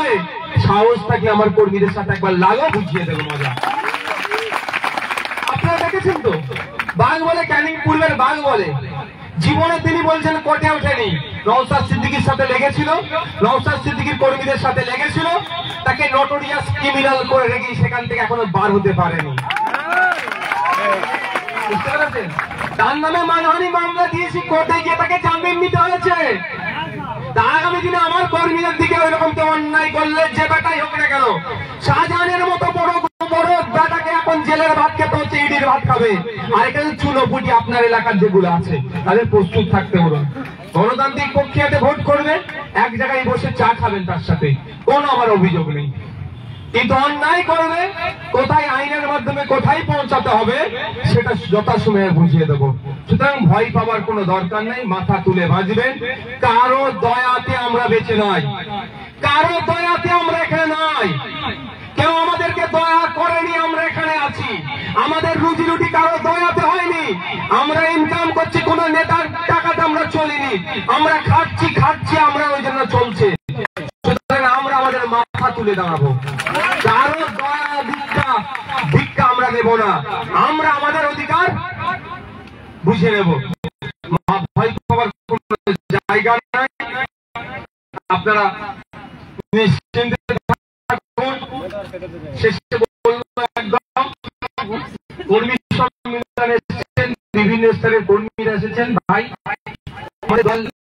হয় সাহস থাকলে আমার কর্মীদের সাথে একবার লাগো, বুঝিয়ে দেবো মজা। আপনারা দেখেছেন তো, বাঘ বলে ক্যানিং পূর্বের বাঘ বলে, জীবনে তিনি বলছেন কোর্টে ওঠেনি। নওশাদ সিদ্দিকীর সাথে লেগেছিল, নওশাদ সিদ্দিকীর কর্মীদের সাথে লেগেছিল, তাকে নটোরিয়াস ক্রিমিনাল করে রেখে সেখান থেকে এখনো বার হতে পারেনি। বুঝতে পেরেছেন? তার নামে মানহানি মামলা দিয়েছি, কোর্টে গিয়ে তাকে জামিন নিতে হয়েছে। তার আগামী দিনে আমার কর্মীদের দিকে ওইরকম কেউ অন্যায় করলে, যে বেটাই হোক না কেন, শাহজাহানের মতো বড় বড় বেটাকে এখন জেলের ভাত খেতে হচ্ছে, ইডির ভাত খাবে। আর এখানে চুনোপুটি আপনার এলাকার যেগুলো আছে তাদের প্রস্তুত থাকতে বলুন। গণতান্ত্রিক প্রক্রিয়াতে ভোট করবে, এক জায়গায় বসে চা খাবেন, তার সাথে কোনো আমার অভিযোগ নেই। কিন্তু অন্যায় করবে, কোথায় আইনের মাধ্যমে কোথায় পৌঁছাতে হবে সেটা যথাসময়ে বুঝিয়ে দেবো। সুতরাং ভয় পাওয়ার কোনো দরকার নেই, মাথা তুলে বাঁচবেন। কারো দয়াতে আমরা বেঁচে নাই, কারো দয়াতে আমরা এখানে নাই, কেউ আমাদেরকে দয়া করেনি, আমরা এখানে আছি। আমাদের রুজি রুটি কারো দয়াতে হয়নি, আমরা ইনকাম করছি, কোন নেতার টাকাতে আমরা চলিনি, আমরা খাচ্ছি, আমরা ওই জন্য চলছে। সুতরাং আমরা আমাদের মাথা তুলে দাঁড়াবো, কারো দয়া ভিক্ষা আমরা দেব না, আমরা আমাদের অধিকার বুঝে নেব। ভয় পাওয়ার কোন জায়গা নাই, আপনারা নিশ্চিন্তে থাকুন। শেষে বলবো, একদম কর্মী সম্মেলনে এসেছেন, বিভিন্ন স্তরের কর্মীরা এসেছেন, ভাই আমাদের দল